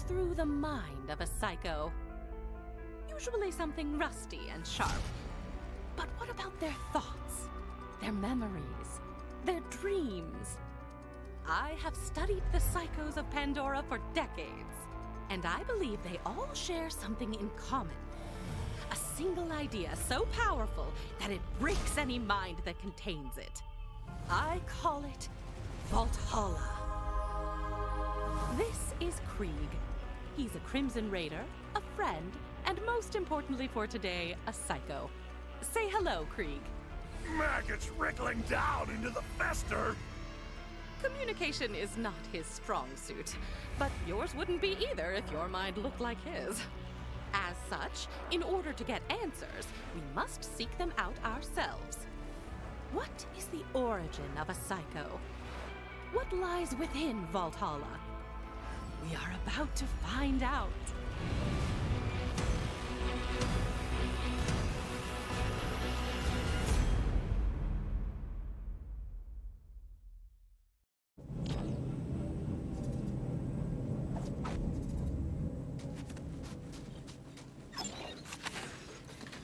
through the mind of a psycho? Usually something rusty and sharp. But what about their thoughts, their memories, their dreams? I have studied the psychos of Pandora for decades, and I believe they all share something in common. A single idea so powerful that it breaks any mind that contains it. I call it Valhalla. This is Krieg. He's a Crimson Raider, a friend, and most importantly for today, a psycho. Say hello, Krieg. Maggots wriggling down into the fester! Communication is not his strong suit, but yours wouldn't be either if your mind looked like his. As such, in order to get answers, we must seek them out ourselves. What is the origin of a psycho? What lies within Valhalla? We are about to find out.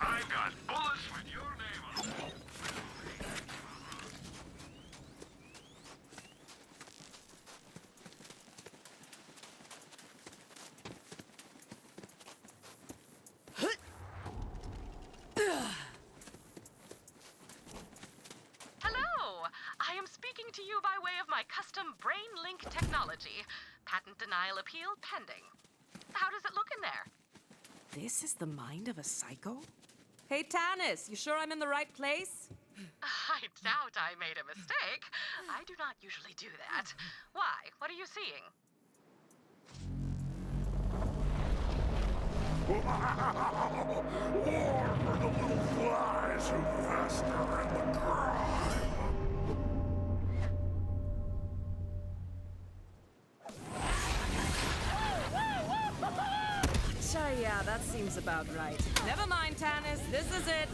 I got bullets with your name on them. Hello! I am speaking to you by way of my custom brain link technology. Patent denial appeal pending. How does it look in there? This is the mind of a psycho? Hey, Tanis, you sure I'm in the right place? I doubt I made a mistake. I do not usually do that. Why? What are you seeing? War for the little flies who fester in the grime! Yeah, that seems about right. Never mind, Tanis, this is it.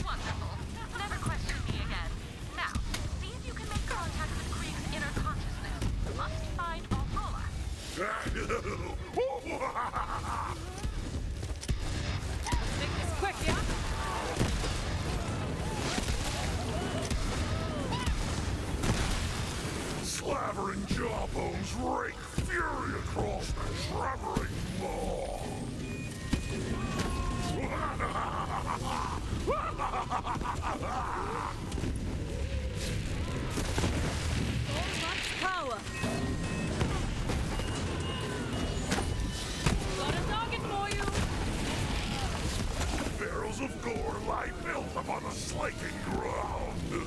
Wonderful. Never question me again. Now, see if you can make contact with Krieg's inner consciousness. Must find Valhalla. Let's make this quick, yeah? Slavering jawbones rake fury across the shrubbery maw. So much power. Got a target for you. Barrels of gore lie built upon the slaking ground.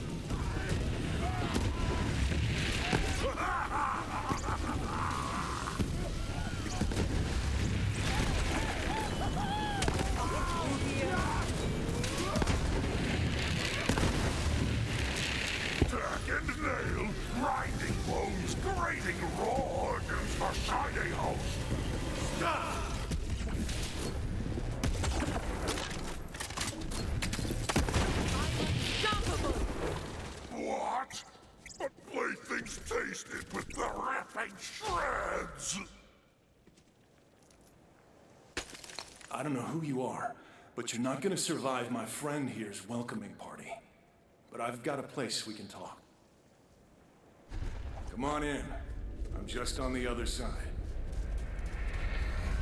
Tack and nail, grinding bones, grating raw against the shining host. Stop! Unstoppable. What? But playthings tasted with the ripping shreds! I don't know who you are, but you're not gonna survive my friend here's welcoming party. But I've got a place we can talk. Come on in. I'm just on the other side.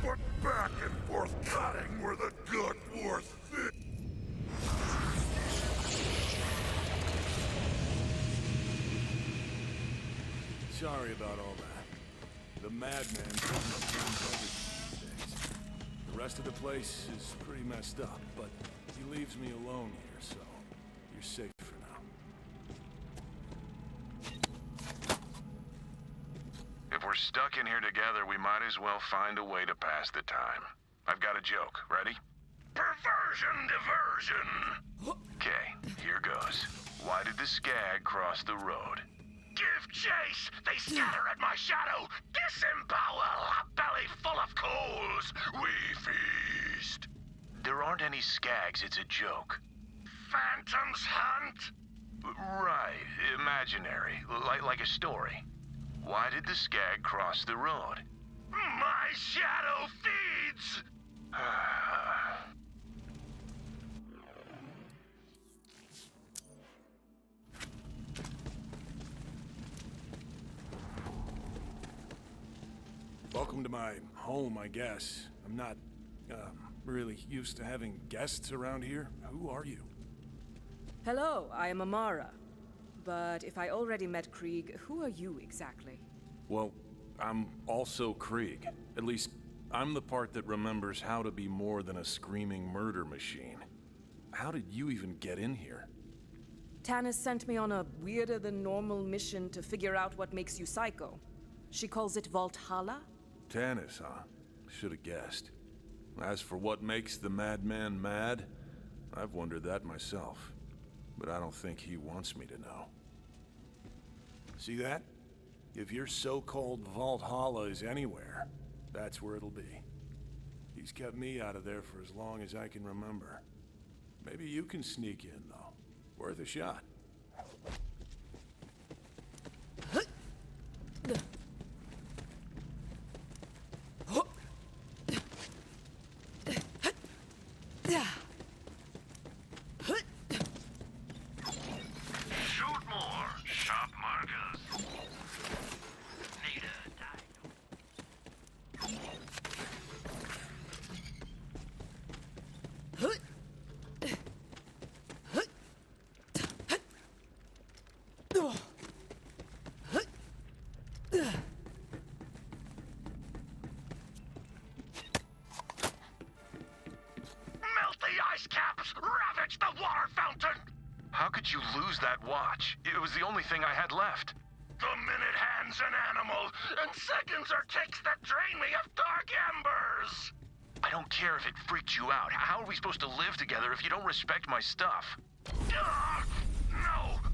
But back and forth cutting where the good wore thick. Sorry about all that. The madman comes up these days. The rest of the place is pretty messed up, but he leaves me alone here, so you're safe for now. If we're stuck in here together, we might as well find a way to pass the time. I've got a joke. Ready? Perversion diversion! Okay, here goes. Why did the skag cross the road? Give chase! They scatter at my shadow! Disembowel! A belly full of coals! We feast! There aren't any skags, it's a joke. Phantoms hunt? Right, imaginary, like a story. Why did the skag cross the road? My shadow feeds! Welcome to my home, I guess. I'm not, really used to having guests around here. Who are you? Hello, I am Amara. But if I already met Krieg, who are you exactly? Well, I'm also Krieg. At least, I'm the part that remembers how to be more than a screaming murder machine. How did you even get in here? Tanis sent me on a weirder-than-normal mission to figure out what makes you psycho. She calls it Valhalla? Tanis, huh? Should have guessed. As for what makes the madman mad, I've wondered that myself. But I don't think he wants me to know. See that? If your so-called Valhalla is anywhere, that's where it'll be. He's kept me out of there for as long as I can remember. Maybe you can sneak in, though. Worth a shot. Shoot more! Sharp markers. Need a Melt the ice caps! Ravage the water fountain! How could you lose that watch? It was the only thing I had left. The minute hand's an animal, and seconds are ticks that drain me of dark embers! I don't care if it freaked you out. How are we supposed to live together if you don't respect my stuff? No!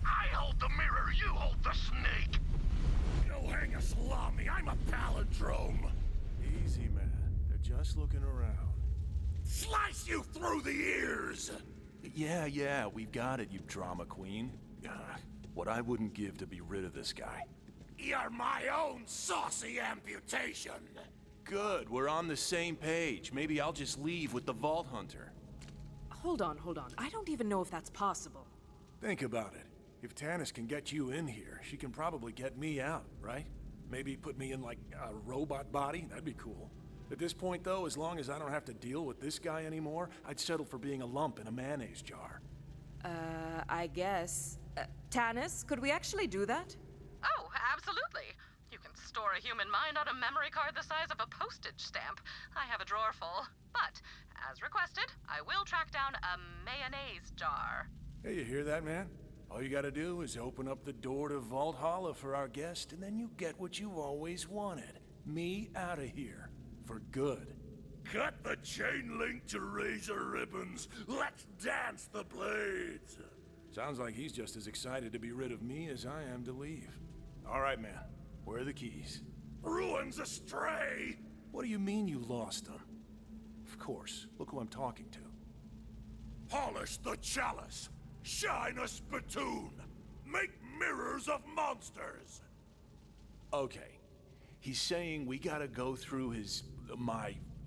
I hold the mirror, you hold the snake! Go hang a salami, I'm a palindrome! Easy, man. They're just looking around. Slice you through the ears! Yeah, we've got it, you drama queen. What I wouldn't give to be rid of this guy. You're my own saucy amputation! Good, we're on the same page. Maybe I'll just leave with the Vault Hunter. Hold on. I don't even know if that's possible. Think about it. If Tanis can get you in here, she can probably get me out, right? Maybe put me in, like, a robot body? That'd be cool. At this point, though, as long as I don't have to deal with this guy anymore, I'd settle for being a lump in a mayonnaise jar. I guess. Tanis, could we actually do that? Oh, absolutely. You can store a human mind on a memory card the size of a postage stamp. I have a drawer full. But, as requested, I will track down a mayonnaise jar. Hey, you hear that, man? All you gotta do is open up the door to Valhalla for our guest, and then you get what you've always wanted. Me out of here. For good. Cut the chain link to razor ribbons. Let's dance the blades. Sounds like he's just as excited to be rid of me as I am to leave. All right, man. Where are the keys? Ruins astray. What do you mean you lost them? Of course. Look who I'm talking to. Polish the chalice. Shine a spittoon. Make mirrors of monsters. Okay. He's saying we gotta go through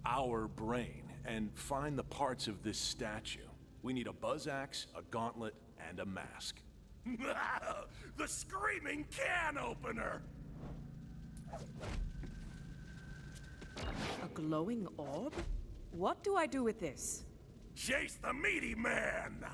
our brain and find the parts of this statue. We need a buzz axe, a gauntlet, and a mask. The screaming can opener. A glowing orb? What do I do with this? Chase the meaty man.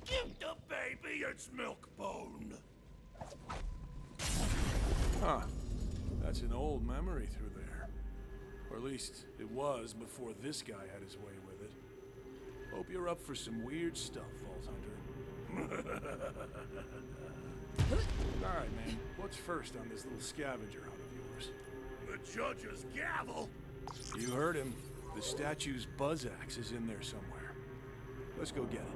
Give the baby its milk bone. Huh. That's an old memory through there. Or at least it was before this guy had his way with it. Hope you're up for some weird stuff, Vault Hunter. Alright, man. What's first on this little scavenger hunt of yours? The judge's gavel. You heard him. The statue's buzz axe is in there somewhere. Let's go get it.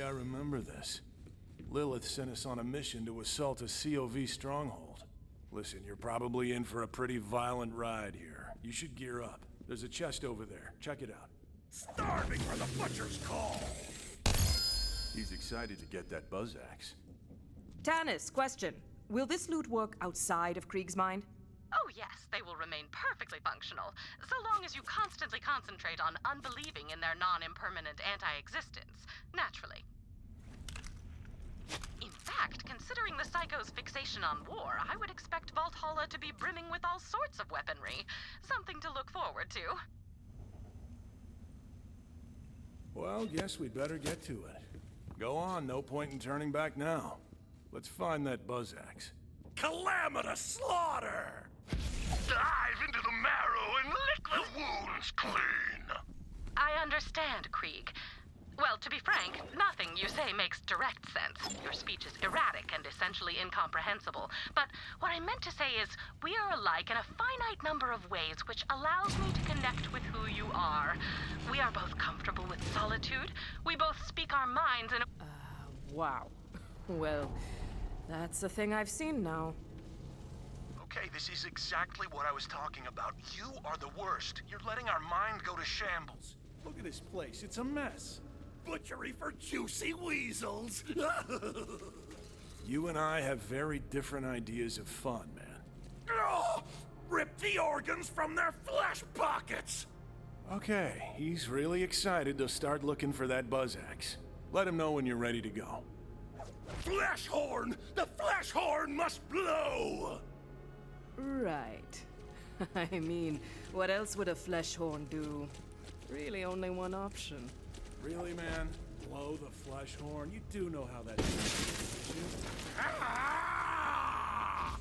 way I remember this. Lilith sent us on a mission to assault a COV stronghold. Listen, you're probably in for a pretty violent ride here. You should gear up. There's a chest over there. Check it out. Starving for the butcher's call! He's excited to get that buzz axe. Tanis, question. Will this loot work outside of Krieg's mind? Oh yes, they will remain perfectly functional, so long as you constantly concentrate on unbelieving in their non-impermanent anti-existence, naturally. In fact, considering the Psycho's fixation on war, I would expect Valhalla to be brimming with all sorts of weaponry. Something to look forward to. Well, guess we'd better get to it. Go on, no point in turning back now. Let's find that buzz axe. Calamitous slaughter! Dive into the marrow and lick the wounds clean! I understand, Krieg. Well, to be frank, nothing you say makes direct sense. Your speech is erratic and essentially incomprehensible. But what I meant to say is, we are alike in a finite number of ways, which allows me to connect with who you are. We are both comfortable with solitude. We both speak our minds in a... Wow. Well, that's a thing I've seen now. Okay, this is exactly what I was talking about. You are the worst. You're letting our mind go to shambles. Look at this place, it's a mess. Butchery for juicy weasels! You and I have very different ideas of fun, man. Oh, rip the organs from their flesh pockets! Okay, he's really excited to start looking for that buzz axe. Let him know when you're ready to go. Flesh horn! The flesh horn must blow! Right. I mean, what else would a flesh horn do? Really only one option. Really, man? Blow the flesh horn? You do know how that is. Ah!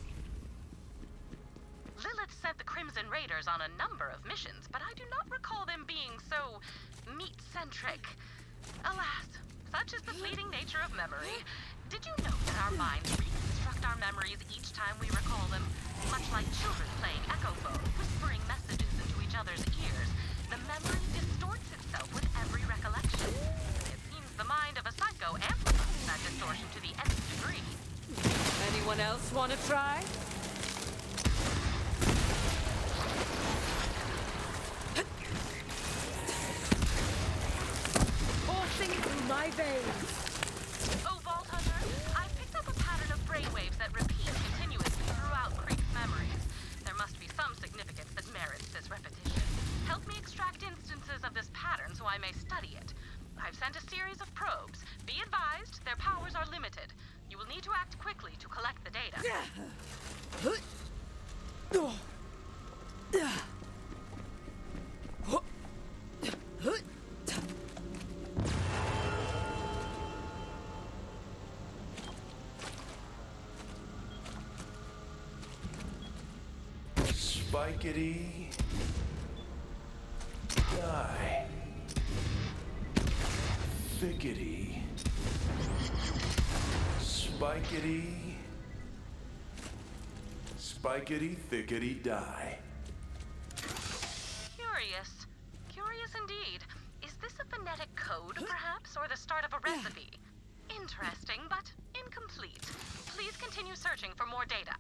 Lilith sent the Crimson Raiders on a number of missions, but I do not recall them being so meat-centric. Alas, such is the fleeting nature of memory. Did you know that our minds reconstruct our memories each time we recall them? Much like children playing echo phone, whispering messages into each other's ears, the memory distorts itself with every recollection. It seems the mind of a psycho amplifies that distortion to the nth degree. Anyone else want to try? Coursing through my veins. Oh, Vault Hunter, I picked up a pattern of brainwaves that repeat continuously throughout Krieg's memories. There must be some significance that merits this repetition. Help me extract instances of this pattern so I may study it. I've sent a series of probes. Be advised, their powers are limited. You will need to act quickly to collect the data. Spikety. Die. Thickety. Spikety. Spikety, thickety, die. Curious. Curious indeed. Is this a phonetic code, perhaps, or the start of a recipe? Interesting, but incomplete. Please continue searching for more data.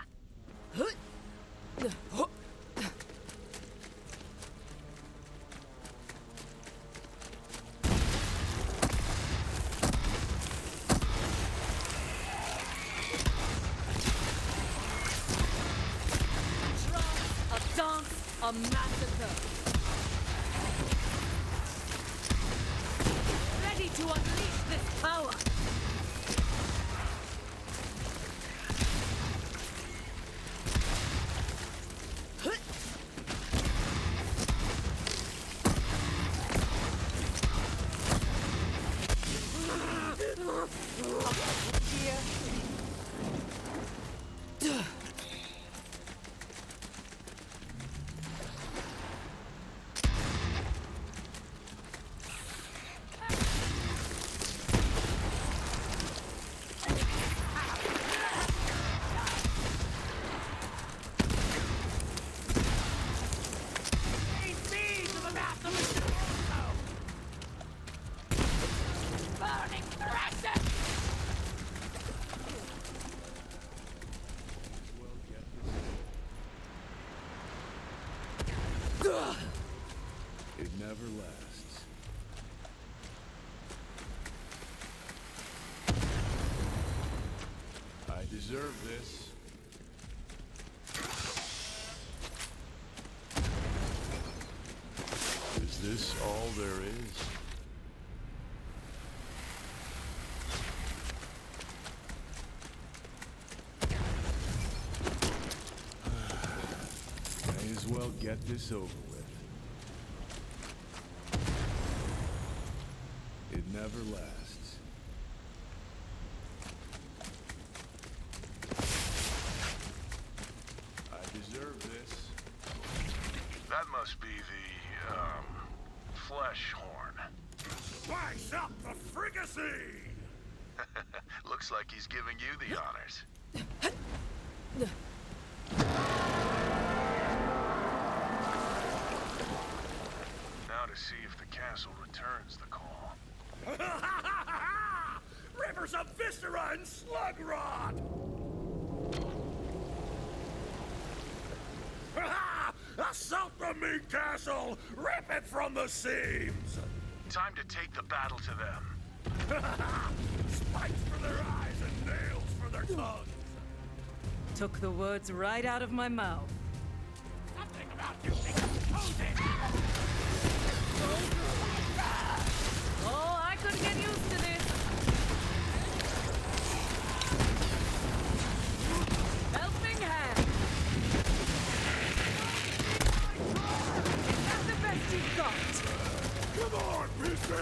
A dance, a massacre. Ready to unleash this power. deserve this. Is this all there is? May as well get this over with. It never lasts. I deserve this. That must be the, flesh horn. Spice up the fricassee! Looks like he's giving you the honors. Now to see if the castle returns the call. Rivers of viscera and slug rot! Assault the meat castle! Rip it from the seams! Time to take the battle to them. Spikes for their eyes and nails for their tongues! Took the words right out of my mouth. Something about using opposing! Oh, I could get used to this. Helping hand. Is that the best you've got? Come on, mister!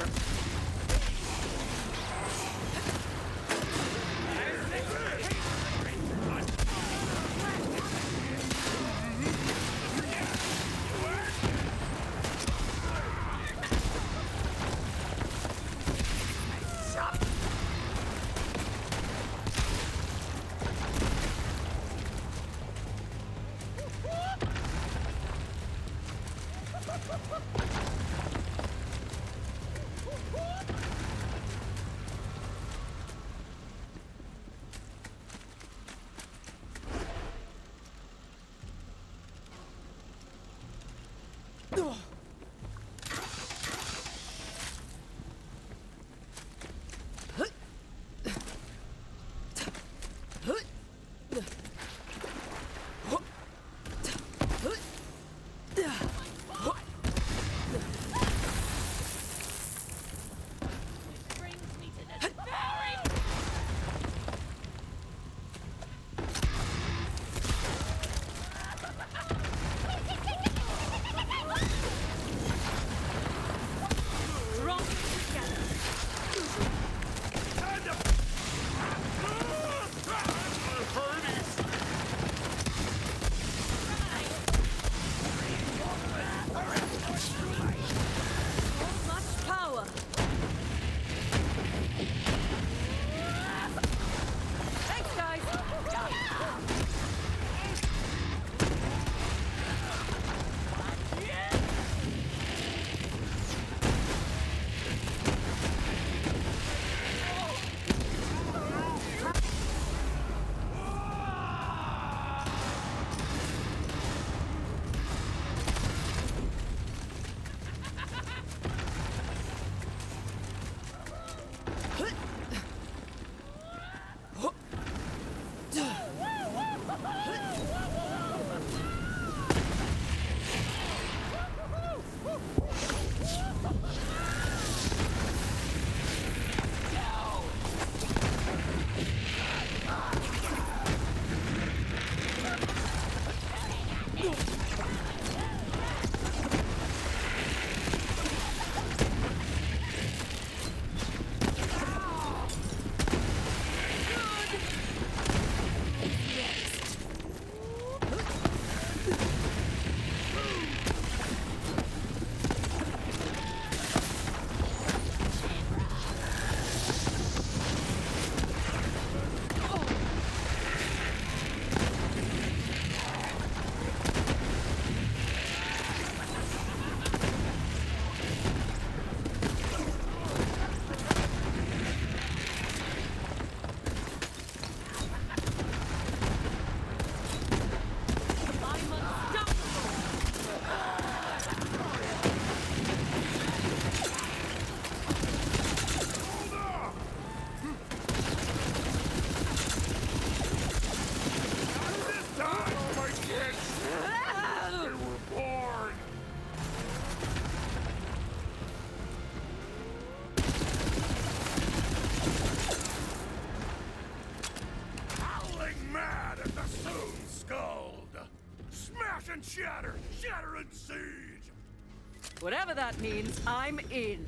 Whatever that means, I'm in.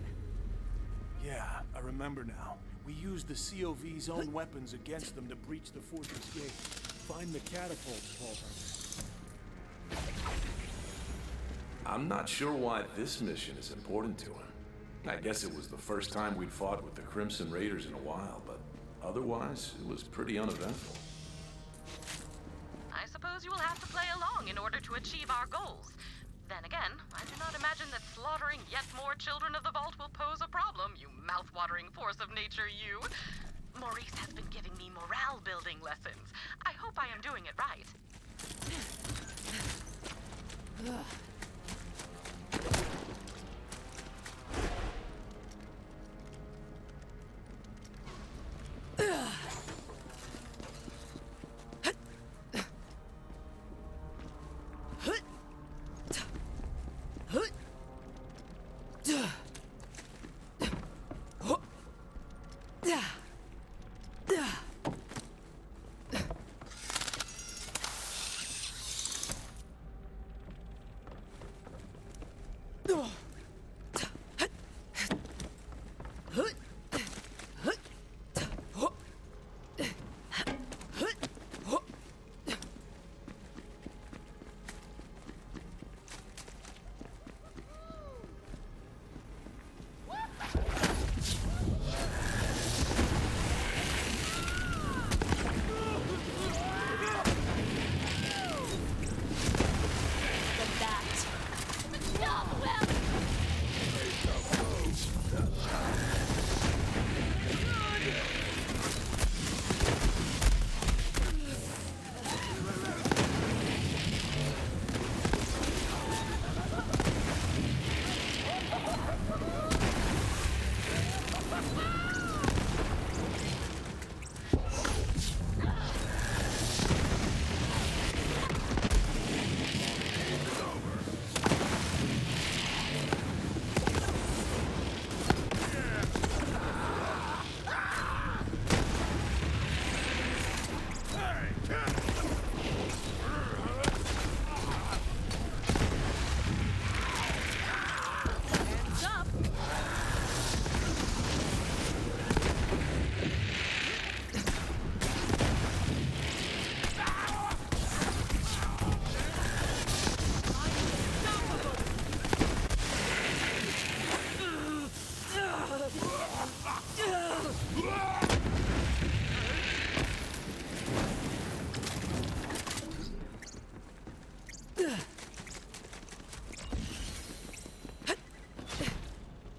Yeah, I remember now. We used the COV's own weapons against them to breach the fortress gate. Find the catapults, Walter. I'm not sure why this mission is important to him. I guess it was the first time we'd fought with the Crimson Raiders in a while, but otherwise, it was pretty uneventful. I suppose you will have to play along in order to achieve our goals. Then again, I do not imagine that slaughtering yet more children of the Vault will pose a problem, you mouth-watering force of nature, you. Maurice has been giving me morale-building lessons. I hope I am doing it right.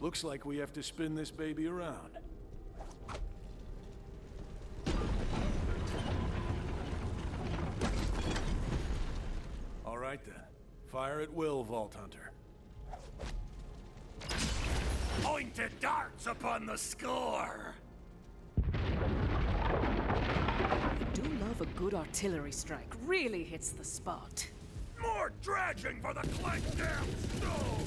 Looks like we have to spin this baby around. All right then. Fire at will, Vault Hunter. Pointed darts upon the score! I do love a good artillery strike. Really hits the spot. More dredging for the clanked damn stone!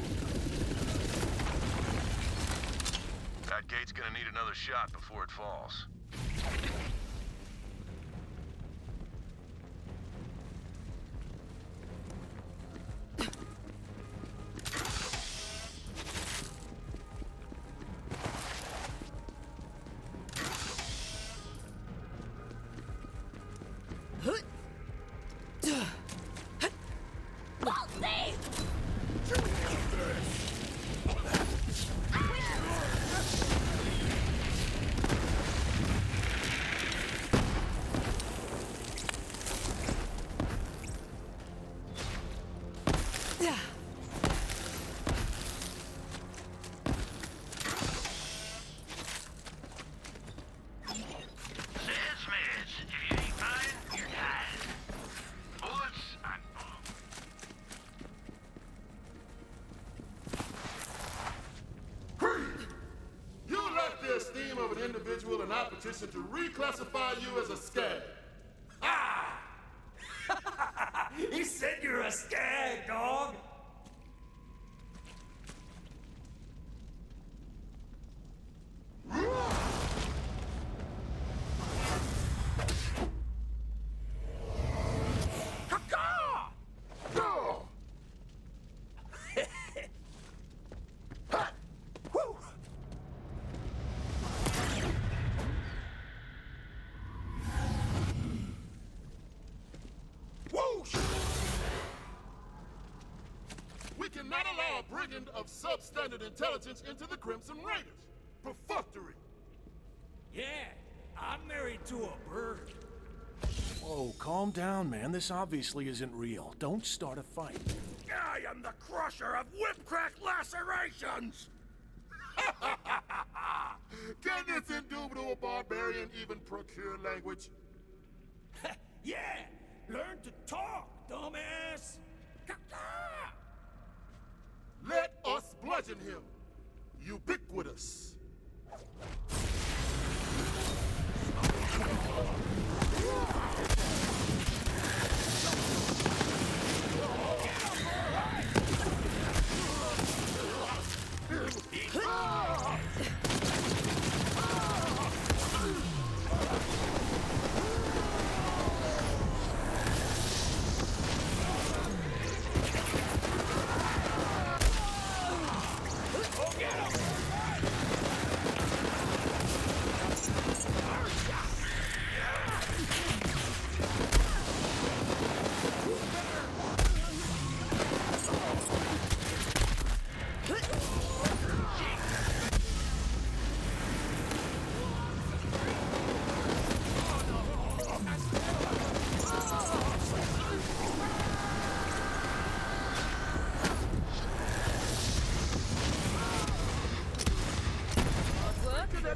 That gate's gonna need another shot before it falls. Individual and I petition to reclassify you as a skag. Ah! He said you're a skag, dog! not allow a brigand of substandard intelligence into the Crimson Raiders. Perfunctory. Yeah, I'm married to a bird. Whoa, calm down, man. This obviously isn't real. Don't start a fight. I am the crusher of whip-crack lacerations! Can this indubitable barbarian even procure language? Yeah, learn to talk, dumbass. Let us bludgeon him. Ubiquitous.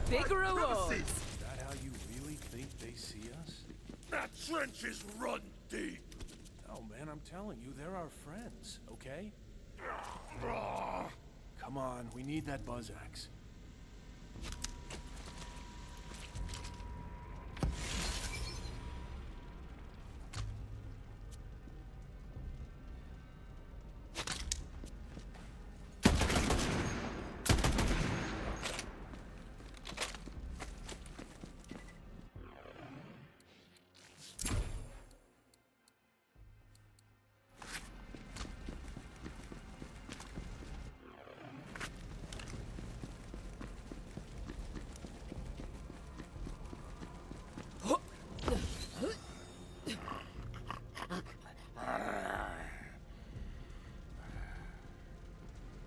Big rewards. Is that how you really think they see us? That trench is run deep! Oh, man, I'm telling you, they're our friends, okay? Come on, we need that buzz axe.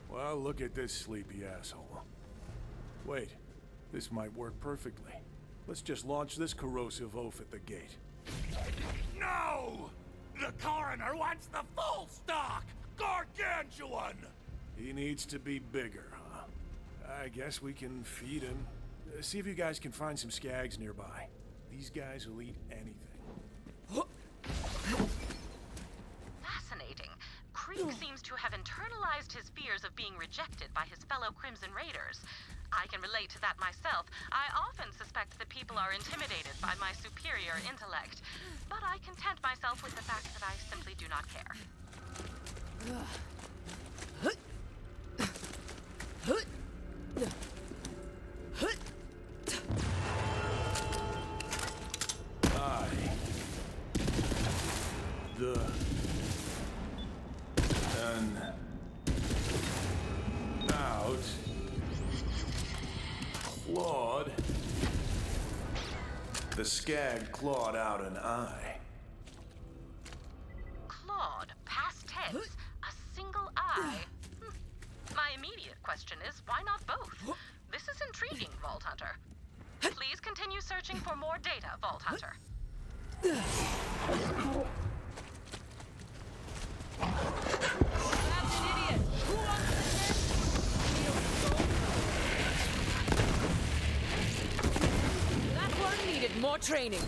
Well, look at this sleepy asshole. Wait, this might work perfectly. Let's just launch this corrosive oaf at the gate. No! The coroner wants the full stock! Gargantuan! He needs to be bigger, huh? I guess we can feed him. See if you guys can find some skags nearby. These guys will eat anything. Fascinating. Krieg seems to have internalized his fears of being rejected by his fellow Crimson Raiders. I can relate to that myself. I often suspect that people are intimidated by my superior intellect, but I content myself with the fact that I simply do not care. Clawed. The skag clawed out an eye. Clawed, past tense, a single eye. My immediate question is, why not both? This is intriguing, Vault Hunter. Please continue searching for more data, Vault Hunter. That's an idiot. Who wants to That one needed more training.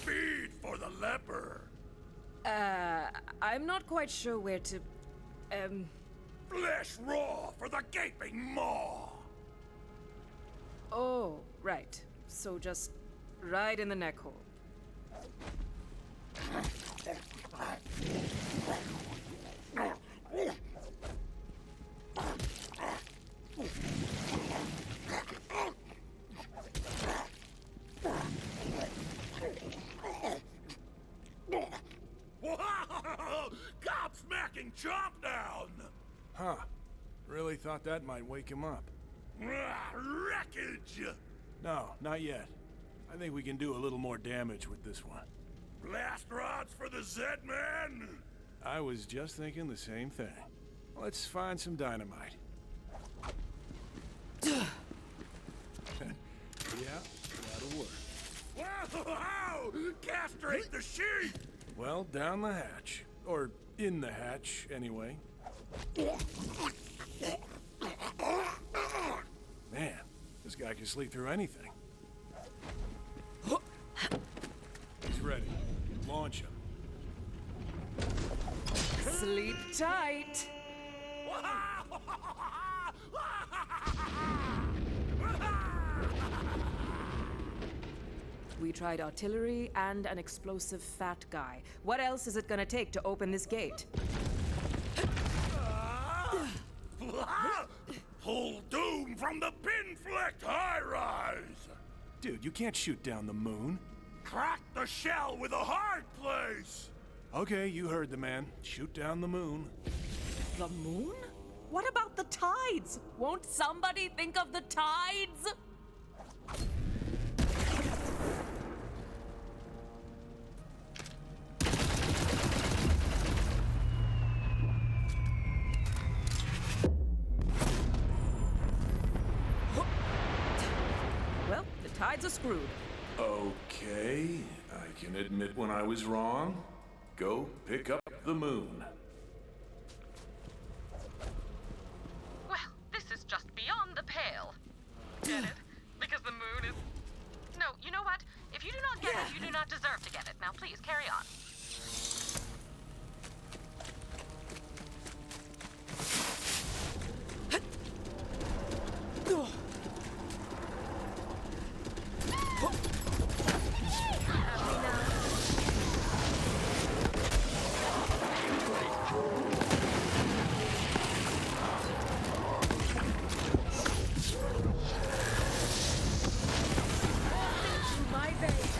Feed for the leper. I'm not quite sure where to. Flesh raw for the gaping maw. Oh, right. So just right in the neck hole. Wow! Gobsmacking chomp down! Huh. Really thought that might wake him up. Wreckage! No, not yet. I think we can do a little more damage with this one. Blast rods for the Zed-Man! I was just thinking the same thing. Let's find some dynamite. Yeah, that'll work. Wow! Castrate the sheep! Well, down the hatch. Or in the hatch, anyway. Man, this guy can sleep through anything. He's ready. Launch him. Sleep tight. We tried artillery and an explosive fat guy. What else is it gonna take to open this gate? Pull doom from the pinflecked high-rise! Dude, you can't shoot down the moon. Crack the shell with a hard place! Okay, you heard the man. Shoot down the moon. The moon? What about the tides? Won't somebody think of the tides? Well, the tides are screwed. Okay, I can admit when I was wrong. Go pick up the moon. Well, this is just beyond the pale. Get it? Because the moon is... No, you know what? If you do not get it, you do not deserve to get it. Now please, carry on. My base.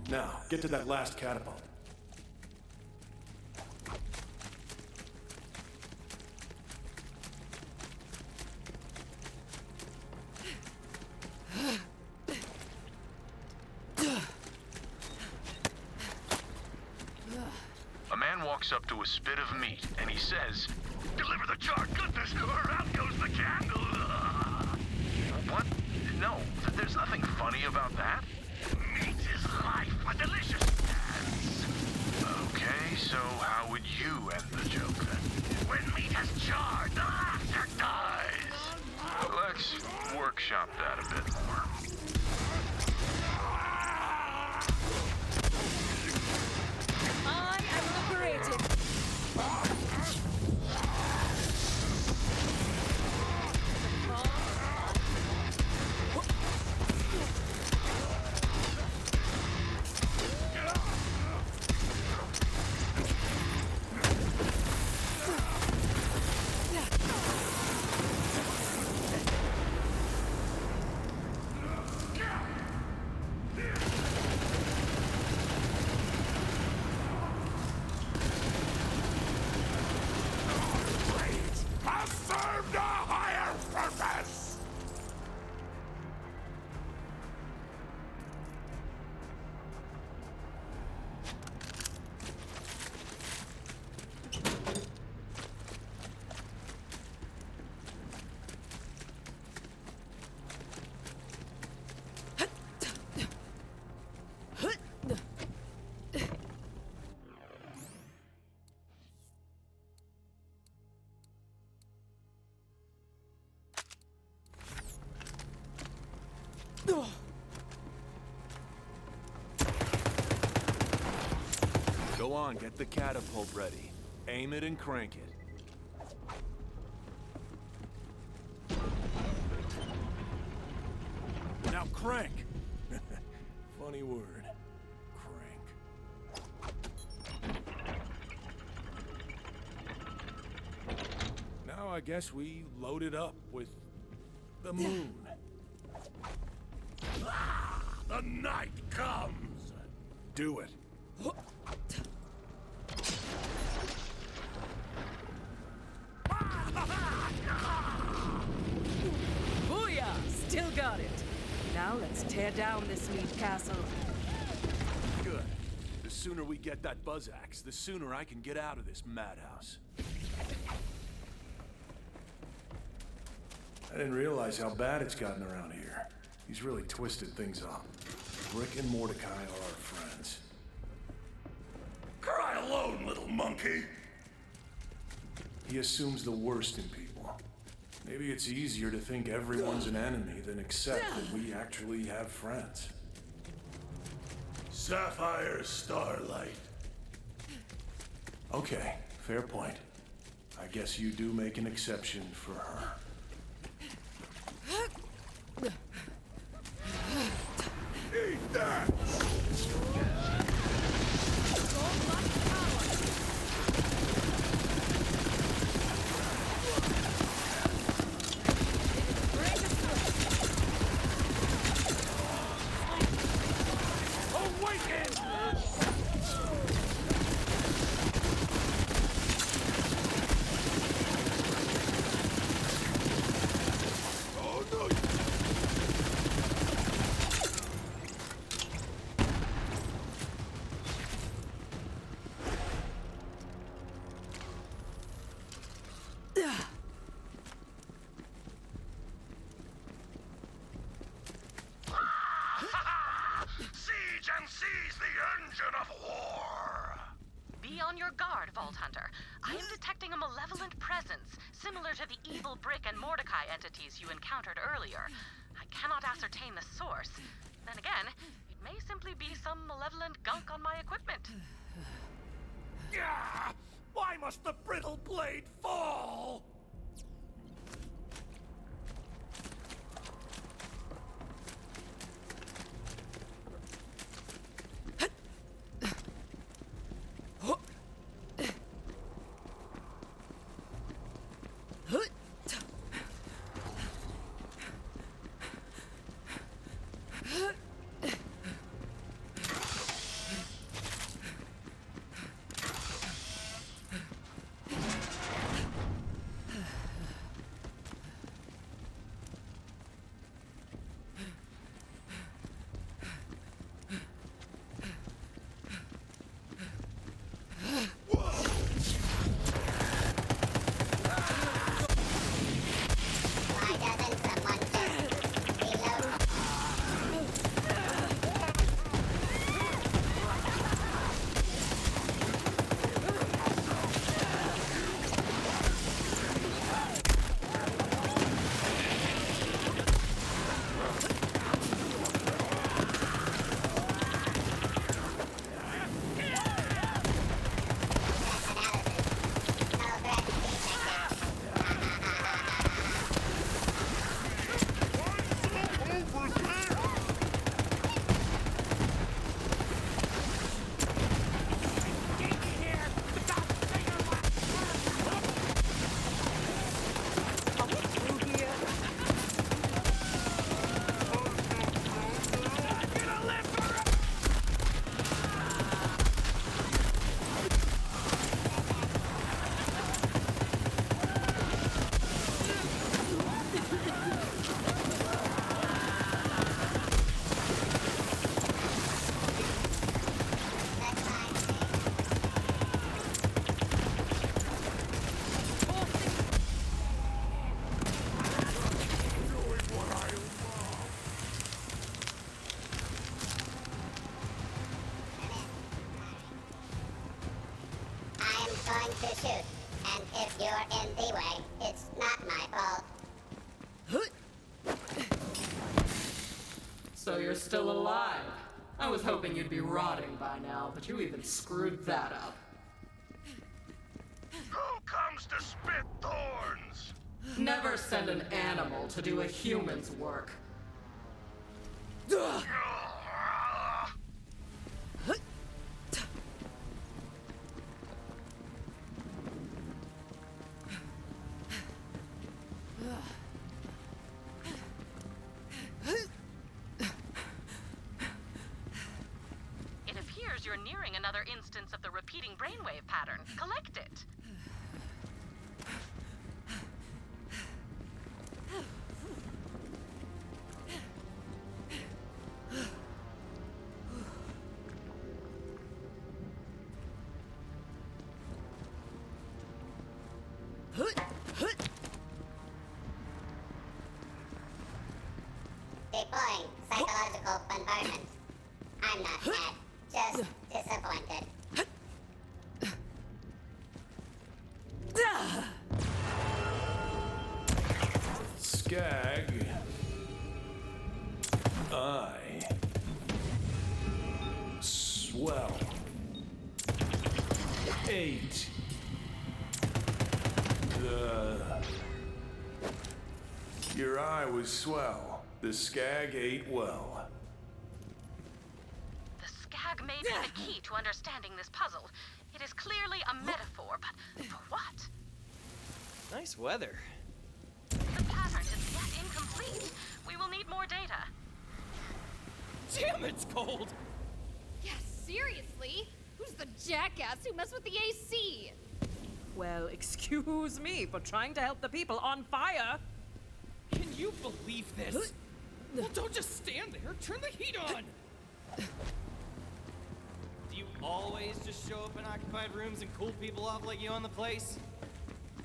Now, get to that last catapult. A man walks up to a spit of meat, and he says, Deliver the charred goodness, or out goes the candle. "What? No, there's nothing funny about that." Meat is life, a delicious dance. Okay, so how would you end the joke then? When meat has charred, the laughter dies. Let's workshop that a bit more. I am liberated. Has served a higher purpose. Go on, get the catapult ready. Aim it and crank it. Now crank! Funny word. Crank. Now I guess we load it up with the moon. The night comes. Do it. Booyah! Still got it. Now let's tear down this meat castle. Good. The sooner we get that buzz axe, the sooner I can get out of this madhouse. I didn't realize how bad it's gotten around here. He's really twisted things up. Rick and Mordecai are our friends. Cry alone, little monkey. He assumes the worst in people. Maybe it's easier to think everyone's an enemy than accept that we actually have friends. Sapphire Starlight. Okay, fair point. I guess you do make an exception for her. Eat that! Siege and seize the engine of war! Be on your guard, Vault Hunter. I am detecting a malevolent presence, similar to the evil Brick and Mordecai entities you encountered earlier. I cannot ascertain the source. Then again, it may simply be some malevolent gunk on my equipment. Gah! Why must the brittle blade fall? shoot. And if you're in the way, it's not my fault. So you're still alive. I was hoping you'd be rotting by now, but you even screwed that up. Who comes to spit thorns? Never send an animal to do a human's work. It appears you're nearing another instance of the repeating brainwave pattern. Collect it. Deploying psychological bombardment. I'm not mad, just disappointed. Skag. I. Swell. 8. Your eye was swell. The Skag ate well. The skag may be the key to understanding this puzzle. It is clearly a metaphor, but for what? Nice weather. The pattern is yet incomplete. We will need more data. Damn, it's cold! Yeah, seriously? Who's the jackass who messed with the AC? Well, excuse me for trying to help the people on fire. Can you believe this? Well, don't just stand there. Turn the heat on! Do you always just show up in occupied rooms and cool people off like you own the place?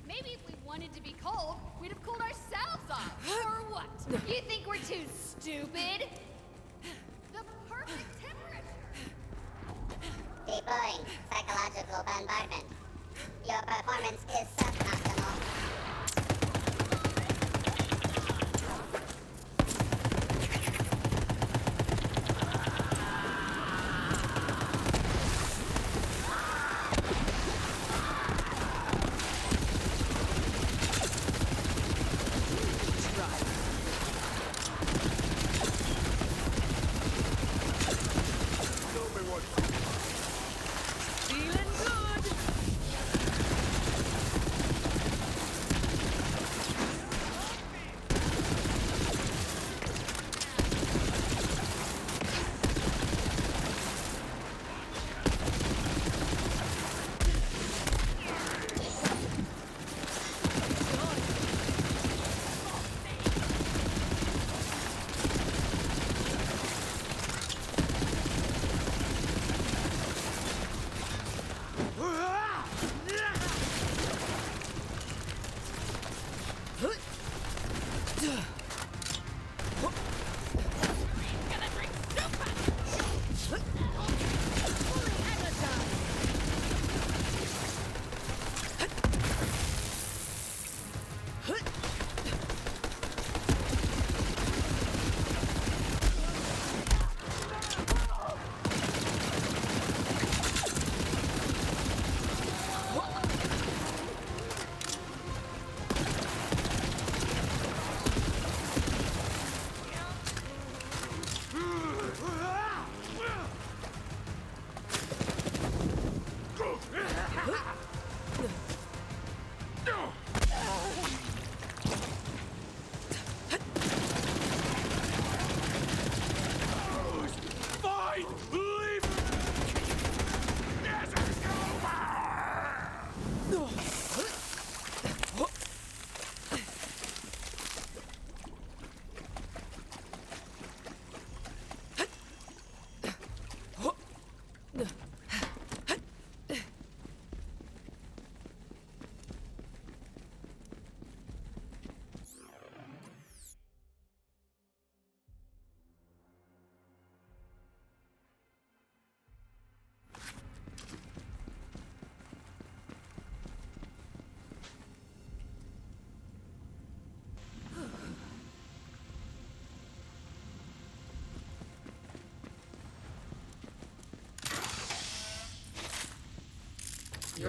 Maybe if we wanted to be cold, we'd have cooled ourselves off. Or what? You think we're too stupid? The perfect temperature. Deploying psychological bombardment. Your performance is suboptimal. Feeling good.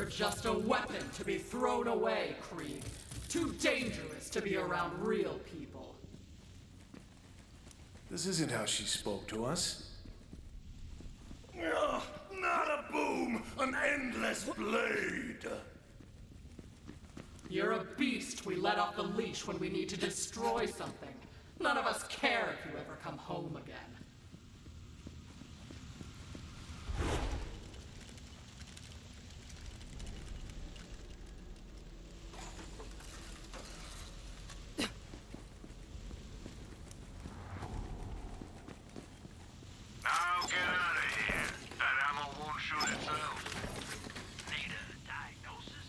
You're just a weapon to be thrown away, Krieg. Too dangerous to be around real people. This isn't how she spoke to us. Ugh, not a boom, an endless blade. You're a beast we let off the leash when we need to destroy something. None of us care if you ever come home again. Now get out of here. That ammo won't shoot itself. Need a diagnosis?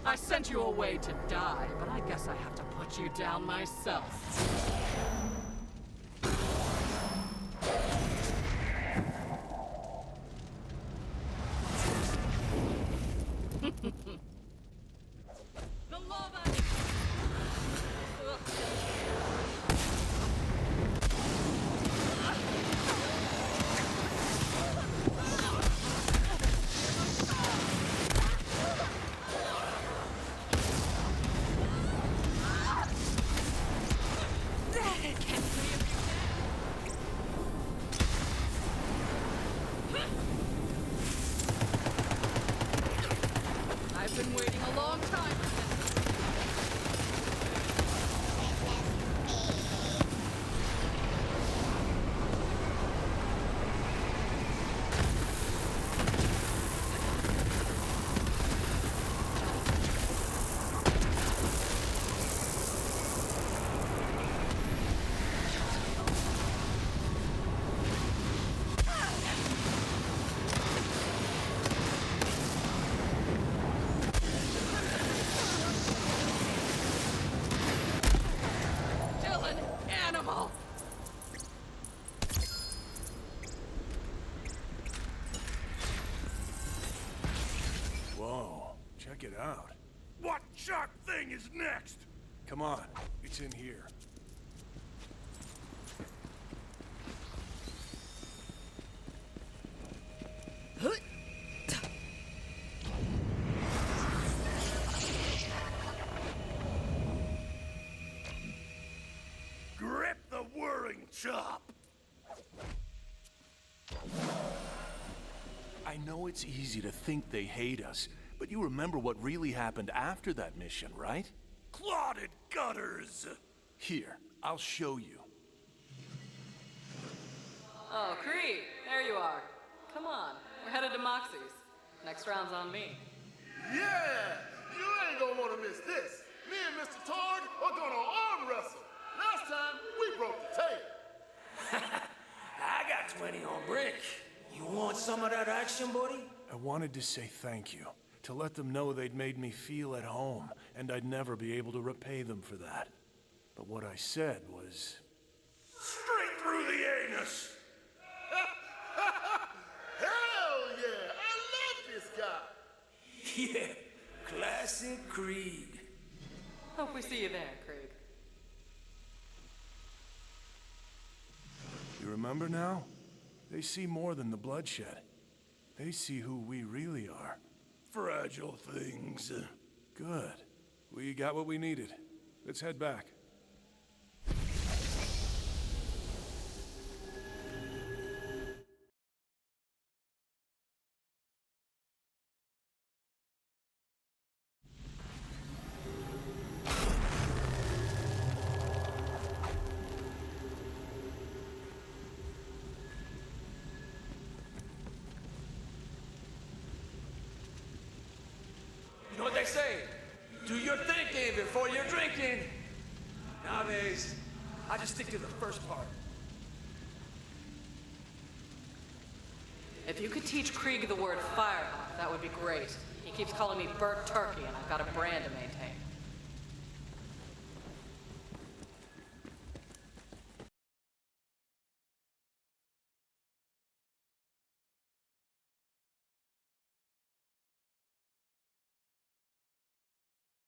I sent you away to die, but I guess I have to put you down myself. The lava! I've been waiting a long time for this. Dylan, animal! Whoa, check it out. What sharp thing is next? Come on, it's in here. Grip the whirring chop. I know it's easy to think they hate us, but you remember what really happened after that mission, right? Clotted gutters. Here, I'll show you. Oh, Krieg, there you are. Come on, we're headed to Moxie's. Next round's on me. Yeah! You ain't gonna wanna miss this. Me and Mr. Tord are gonna arm wrestle. Last time, we broke the tape. I got 20 on brick. You want some of that action, buddy? I wanted to say thank you, to let them know they'd made me feel at home, and I'd never be able to repay them for that. But what I said was... Straight through the anus. Hell yeah! I love this guy! Yeah, classic Krieg. Hope we see you there, Krieg. You remember now? They see more than the bloodshed. They see who we really are. Fragile things. Good. We got what we needed. Let's head back. You know what they say? Do your thinking before you're drinking. Nowadays, I just stick to the first part. If you could teach Krieg the word firehawk, that would be great. He keeps calling me burnt turkey, and I've got a brand to maintain.